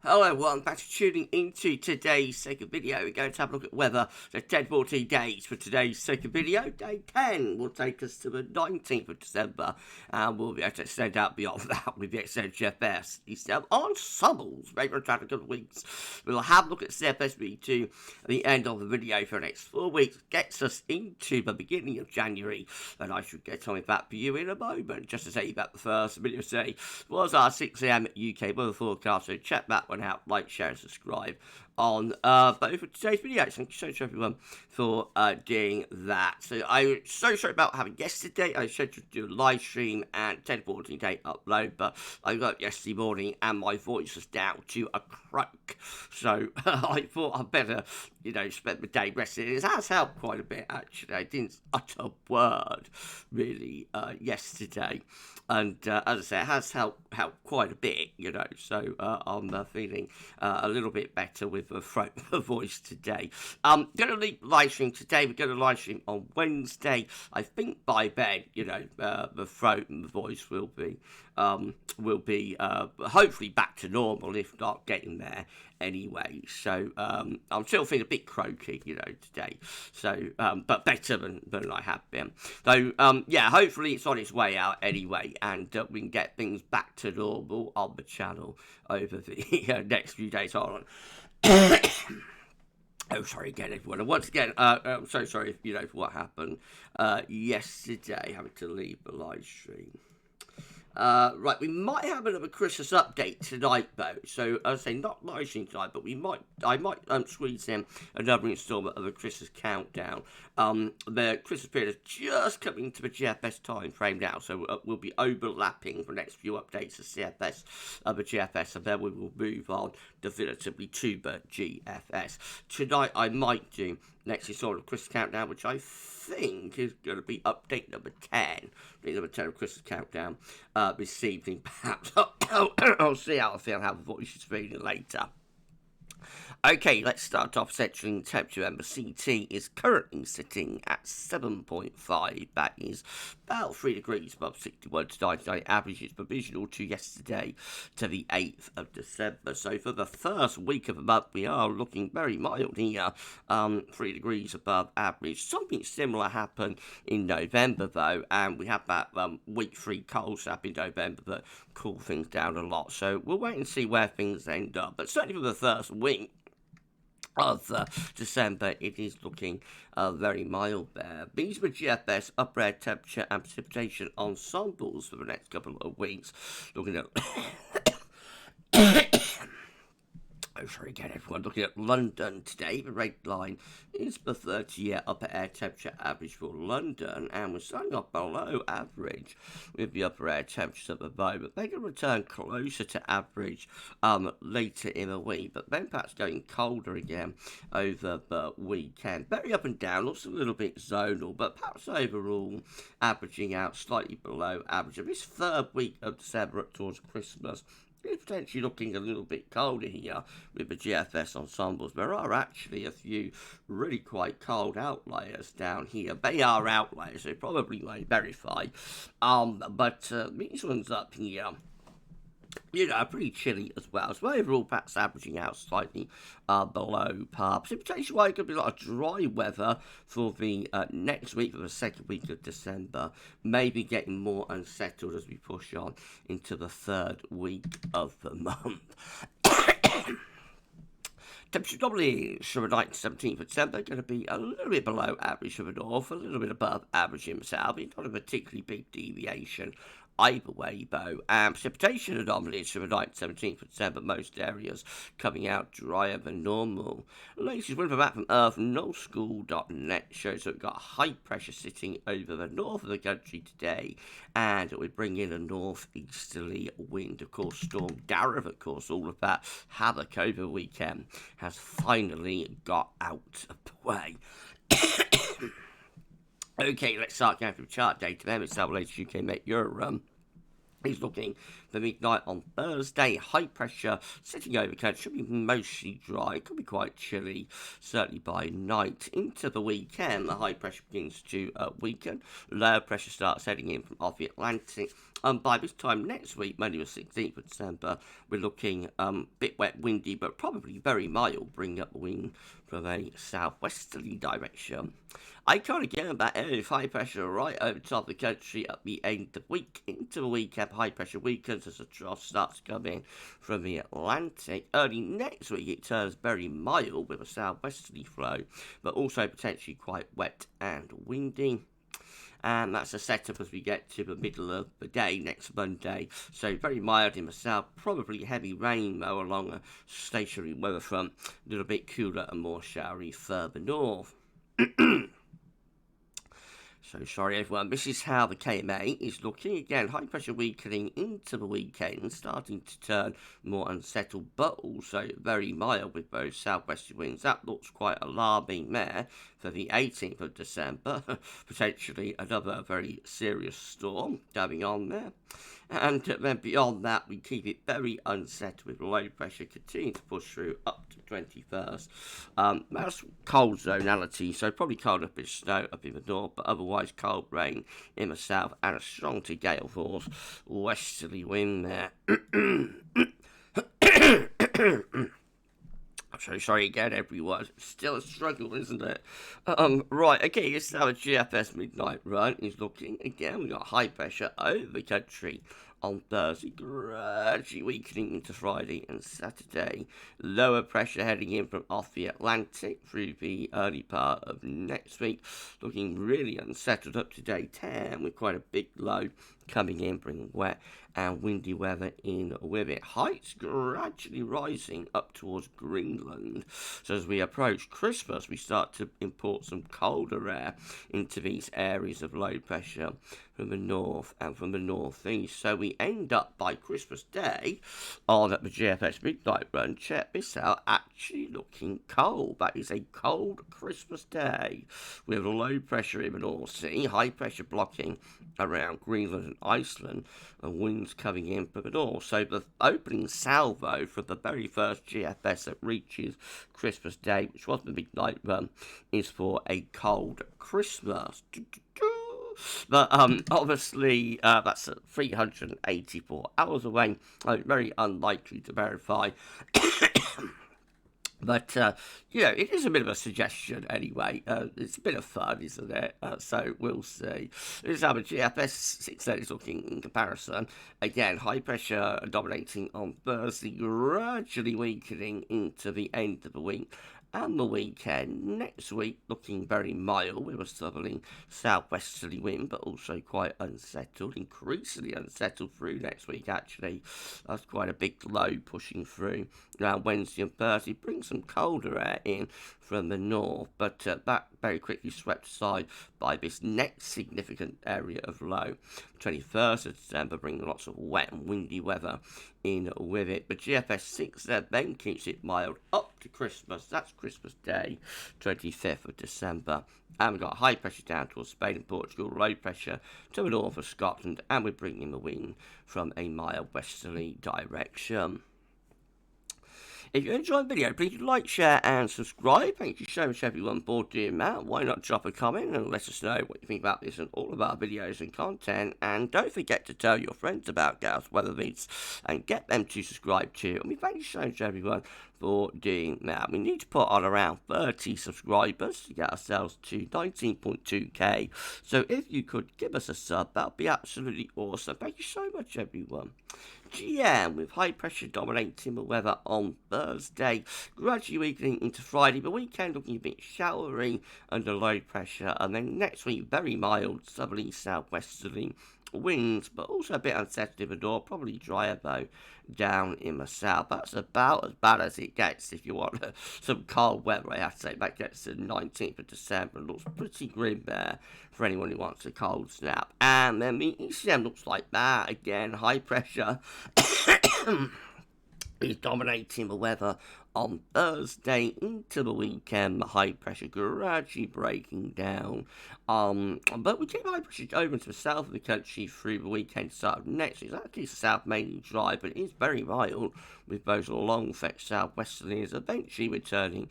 Hello everyone, thanks for tuning into today's second video. We're going to have a look at weather for 10-14 days. For today's second video, day 10 will take us to the 19th of December, and we'll be able to extend out beyond that with the extended GFS ECM ensembles. Maybe in a couple of weeks. We'll have a look at CFS V2 at the end of the video for the next 4 weeks. Gets us into the beginning of January, and I should get on with that for you in a moment. Just to say about the first video today was our 6 AM UK weather forecast, so check that one out, like, share and subscribe on both of today's videos. Thank you so much everyone for doing that. So I'm so sorry about having yesterday. I scheduled to do a live stream and 10-14 day upload, but I got up yesterday morning and my voice was down to a croak, so I thought I'd better, spend the day resting. It has helped quite a bit actually. I didn't utter a word really yesterday, and as I say, it has helped quite a bit, so I'm feeling a little bit better with the throat and the voice today. Going to leave live stream today. We're going to live stream on Wednesday. I think by then, the throat and the voice will be hopefully back to normal, if not getting there anyway. So I'm still feeling a bit croaky, today. So, but better than I have been. So, yeah, hopefully it's on its way out anyway, and we can get things back to normal on the channel over the next few days. Hold on. Oh, sorry again, everyone. And once again, I'm so sorry, for what happened yesterday, having to leave the live stream. Right, we might have another Christmas update tonight, though. So, as I say, not live stream tonight, but I might squeeze in another installment of the Christmas countdown. The Christmas period is just coming to the GFS time frame now, so we'll be overlapping the next few updates of CFS, the GFS, and then we will move on definitively to the GFS. Tonight, I might do next installment of Christmas countdown, which I think is going to be update number 10. Number 10 of Christmas countdown this evening, perhaps. I'll see how I feel, how the voice is feeling later. Okay, let's start off section temperature. Remember, CT is currently sitting at 7.5. That is about 3 degrees above 61 to 99 averages, provisional to yesterday, to the 8th of December. So for the first week of the month, we are looking very mild here, 3 degrees above average. Something similar happened in November, though, and we have that week 3 cold snap in November that cooled things down a lot. So we'll wait and see where things end up. But certainly for the first week of December, it is looking very mild there. These were GFS upper air temperature and precipitation ensembles for the next couple of weeks. Looking at oh, sorry again, everyone. Looking at London today, the red line is the 30-year upper air temperature average for London, and we're starting off below average with the upper air temperatures at the moment. They're going to return closer to average later in the week, but then perhaps going colder again over the weekend. Very up and down, also a little bit zonal, but perhaps overall averaging out slightly below average. And this third week of December up towards Christmas, it's potentially looking a little bit colder here with the GFS ensembles. There are actually a few really quite cold outliers down here. They are outliers, they probably won't verify. But these ones up here, are pretty chilly as well. So overall, perhaps averaging out slightly below par. Precipitation-wise, going to be a lot of dry weather for the next week, for the second week of December. Maybe getting more unsettled as we push on into the third week of the month. Temperature normally for the night 17th of December, going to be a little bit below average for the north, a little bit above average in the south. It's not a particularly big deviation either way, though. And precipitation anomalies for the night 17th of December, most areas coming out drier than normal. Latest wind from map from earth.nullschool.net shows that we've got high pressure sitting over the north of the country today, and it would bring in a northeasterly wind. Of course, Storm Darren, of course, all of that havoc over the weekend has finally got out of the way. Okay, let's start going through chart data then. It's our latest UK Met Euro is looking for midnight on Thursday. High pressure sitting over country, should be mostly dry. It could be quite chilly, certainly by night. Into the weekend, the high pressure begins to weaken. Low pressure starts heading in from off the Atlantic By this time next week, Monday the 16th of December, we're looking bit wet, windy, but probably very mild, bringing up the wind from a southwesterly direction. I can't get about area of high pressure right over top of the country at the end of the week. Into the weekend, high pressure weakens as the trough starts to come in from the Atlantic. Early next week, it turns very mild with a southwesterly flow, but also potentially quite wet and windy. And that's a setup as we get to the middle of the day next Monday. So very mild in the south, probably heavy rain though along a stationary weather front, a little bit cooler and more showery further north. So sorry everyone, this is how the KMA is looking. Again, high pressure weakening into the weekend, starting to turn more unsettled, but also very mild with those southwesterly winds. That looks quite alarming there for the 18th of December. Potentially another very serious storm going on there. And then beyond that, we keep it very unsettled with low pressure continuing to push through up to 21st. That's cold zonality, so probably cold up in snow up in the north, but otherwise cold rain in the south and a strong to gale force westerly wind there. I'm so sorry again, everyone. Still a struggle, isn't it? Right, okay, it's now a GFS midnight run. Is looking again. We got high pressure over the country on Thursday, gradually weakening into Friday and Saturday. Lower pressure heading in from off the Atlantic through the early part of next week. Looking really unsettled up to day 10 with quite a big low coming in, bringing wet and windy weather in with it. Heights gradually rising up towards Greenland. So as we approach Christmas, we start to import some colder air into these areas of low pressure from the north and from the northeast. So we end up by Christmas Day on the GFS midnight run. Check this out, actually looking cold. That is a cold Christmas Day with low pressure in the North Sea, high pressure blocking around Greenland and Iceland, and winds coming in from the north. So the opening salvo for the very first GFS that reaches Christmas Day, which was the midnight run, is for a cold Christmas. But obviously that's 384 hours away. Very unlikely to verify. But, it is a bit of a suggestion anyway. It's a bit of fun, isn't it? So we'll see. This is how the GFS 6Z is looking in comparison. Again, high pressure dominating on Thursday, gradually weakening into the end of the week and the weekend. Next week looking very mild with a southerly southwesterly wind, but also quite unsettled, increasingly unsettled through next week actually. That's quite a big low pushing through around Wednesday and Thursday. Brings some colder air in from the north, but that very quickly swept aside by this next significant area of low. 21st of December bringing lots of wet and windy weather in with it. But GFS 6 then keeps it mild up to Christmas. That's Christmas Day, 25th of December. And we've got high pressure down towards Spain and Portugal, low pressure to the north of Scotland, and we're bringing the wind from a mild westerly direction. If you enjoyed the video, please like, share, and subscribe. Thank you so much, everyone, for doing that. Why not drop a comment and let us know what you think about this and all of our videos and content. And don't forget to tell your friends about GavsWeatherVids and get them to subscribe too. And we thank you so much, everyone, for doing that. We need to put on around 30 subscribers to get ourselves to 19.2k. So if you could give us a sub, that would be absolutely awesome. Thank you so much, everyone. GM with high pressure dominating the weather on Thursday, gradually weakening into Friday, but weekend looking a bit showery under low pressure, and then next week very mild southerly southwesterly winds, but also a bit unsettled in the north, probably drier though down in the south. That's about as bad as it gets if you want some cold weather. I have to say that gets to the 19th of December. It looks pretty grim there for anyone who wants a cold snap. And then the ECM looks like that again, high pressure is dominating the weather on Thursday into the weekend. The high pressure gradually breaking down. But we keep high pressure over to the south of the country through the weekend start of next week. It's actually south mainly dry, but it is very mild with those long fetched southwesterlies eventually returning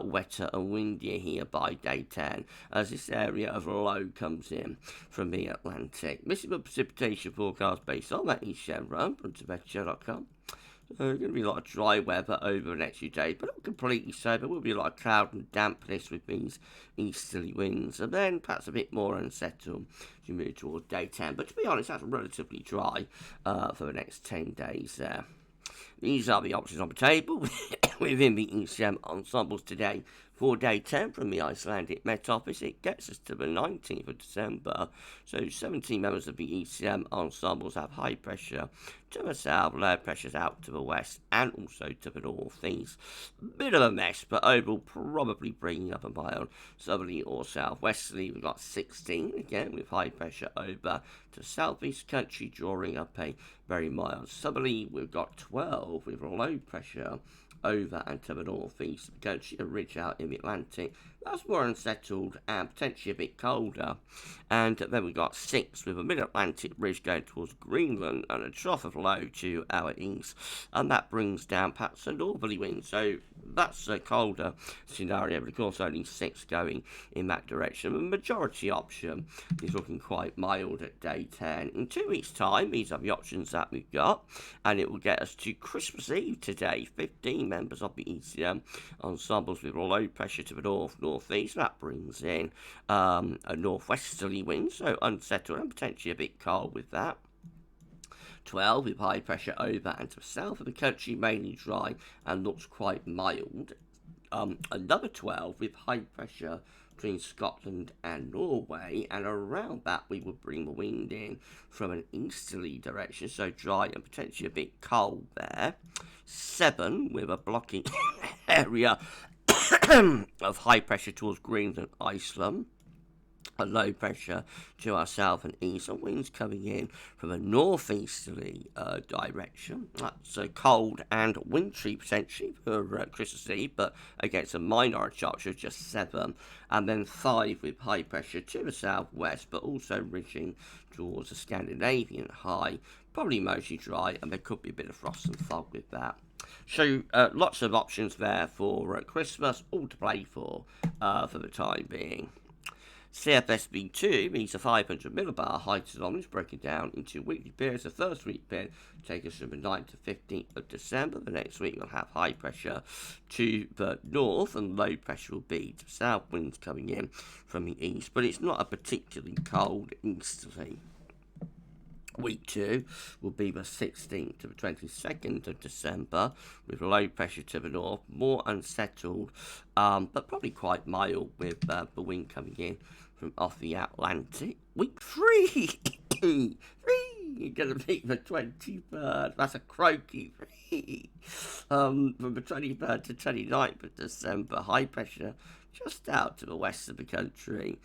wetter and windier here by day 10 as this area of low comes in from the Atlantic. This is the precipitation forecast based on that ECM run from TibetShow.com. There's going to be a lot of dry weather over the next few days, but not completely so. There will be a lot of cloud and dampness with these easterly winds, and then perhaps a bit more unsettled as you move towards day 10. But to be honest, that's relatively dry for the next 10 days there. These are the options on the table within the ECM ensembles today. For day 10 from the Icelandic Met Office, it gets us to the 19th of December. So 17 members of the ECM ensembles have high pressure to the south, low pressures out to the west, and also to the northeast. Bit of a mess, but overall probably bringing up a mild southerly or southwesterly. We've got 16 again with high pressure over to southeast country, drawing up a very mild southerly. We've got 12 with low pressure over and to the northeast of the country, a ridge out in the Atlantic. That's more unsettled and potentially a bit colder. And then we've got 6 with a mid-Atlantic ridge going towards Greenland and a trough of low to our east. And that brings down perhaps a northerly wind. So that's a colder scenario, but of course only 6 going in that direction. The majority option is looking quite mild at day 10. In 2 weeks' time, these are the options that we've got. And it will get us to Christmas Eve today. 15 members of the ECM ensembles with low pressure to the northeast. That brings in a northwesterly wind, so unsettled and potentially a bit cold with that. 12 with high pressure over and to the south of the country, mainly dry and looks quite mild. Another 12 with high pressure between Scotland and Norway, and around that we would bring the wind in from an easterly direction, so dry and potentially a bit cold there. 7 with a blocking area of high pressure towards Greenland, Iceland. A low pressure to our south and east, and winds coming in from a northeasterly direction. That's cold and wintry potentially for Christmas Eve, but against a minority option of just 7. And then 5 with high pressure to the southwest, but also ridging towards the Scandinavian high. Probably mostly dry, and there could be a bit of frost and fog with that. So lots of options there for Christmas, all to play for the time being. CFS V2 means a 500 millibar height anomaly breaking down into weekly periods. The first week period take us from the 9th to 15th of December. The next week we'll have high pressure to the north and low pressure will be to south, winds coming in from the east, but it's not a particularly cold easterly. Week 2 will be the 16th to the 22nd of December with low pressure to the north, more unsettled, but probably quite mild with the wind coming in from off the Atlantic. Week 3, 3, you're going to be the 23rd. That's a croaky 3. From the 23rd to 29th of December, high pressure just out to the west of the country.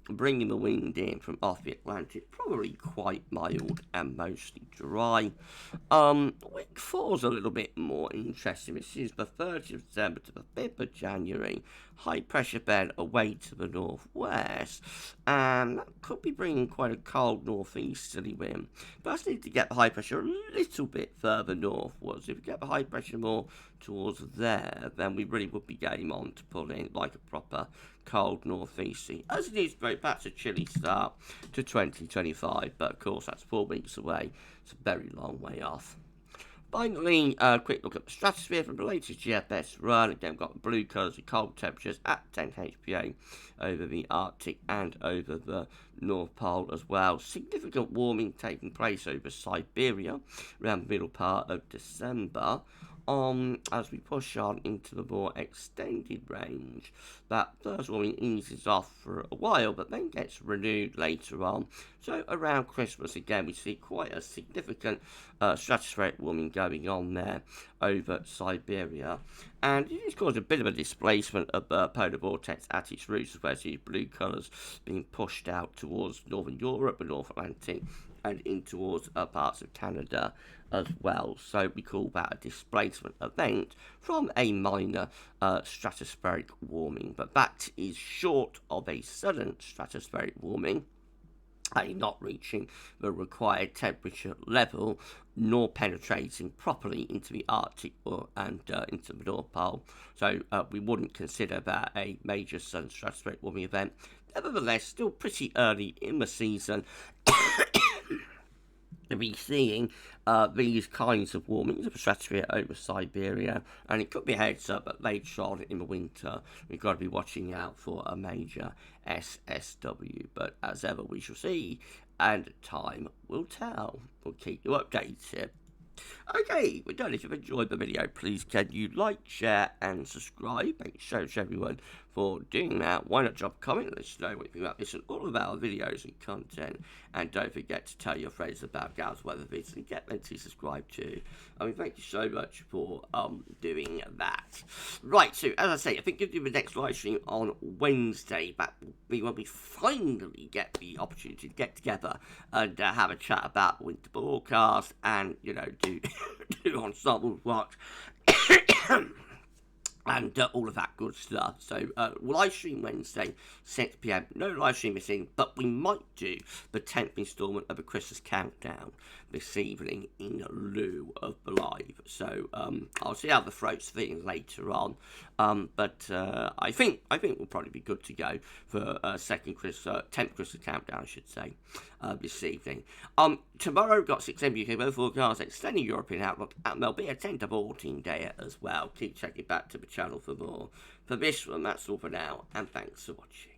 Bringing the wind in from off the Atlantic, probably quite mild and mostly dry. Week 4 is a little bit more interesting. This is the 30th of December to the 5th of January. High pressure bed away to the northwest, and that could be bringing quite a cold northeasterly wind. But I just need to get the high pressure a little bit further northwards. If we get the high pressure more towards there, then we really would be game on to pull in like a proper cold northeasterly. As it is, that's a chilly start to 2025, but of course that's 4 weeks away. It's a very long way off. Finally, a quick look at the stratosphere from the latest GFS run. Again, we've got the blue colours of cold temperatures at 10 HPA over the Arctic and over the North Pole as well. Significant warming taking place over Siberia around the middle part of December. As we push on into the more extended range, that first warming eases off for a while, but then gets renewed later on. So around Christmas, again, we see quite a significant stratospheric warming going on there over Siberia. And it has caused a bit of a displacement of the polar vortex at its roots, where these blue colours being pushed out towards northern Europe, the North Atlantic, and in towards parts of Canada as well. So we call that a displacement event from a minor stratospheric warming. But that is short of a sudden stratospheric warming, not reaching the required temperature level, nor penetrating properly into the Arctic and into the North Pole. So we wouldn't consider that a major sudden stratospheric warming event. Nevertheless, still pretty early in the season to be seeing these kinds of warmings of the stratosphere over Siberia, and it could be a heads up that later on in the winter we've got to be watching out for a major SSW. But as ever, we shall see, and time will tell. We'll keep you updated. Okay, we're done. If you've enjoyed the video, please can you like, share, and subscribe. Thanks so much, everyone, for doing that. Why not drop a comment? Let us know what you think about this and all of our videos and content. And don't forget to tell your friends about GavsWeatherVids and get them to subscribe too. I mean, thank you so much for doing that. Right, so as I say, I think we'll do the next live stream on Wednesday. That will be when we finally get the opportunity to get together and have a chat about the winter broadcast and, you know, do ensemble watch and all of that good stuff. So live stream Wednesday, 6 p.m. No live stream missing, but we might do the 10th instalment of a Christmas countdown this evening in lieu of the live. So I'll see how the throat's feeling later on. But I think we'll probably be good to go for 10th Christmas countdown, I should say, this evening. Tomorrow, got 6am UK weather forecast, extending European outlook, and there'll be a 10 to 14 day as well. Keep checking back to the channel for more. For this one, that's all for now, and thanks for watching.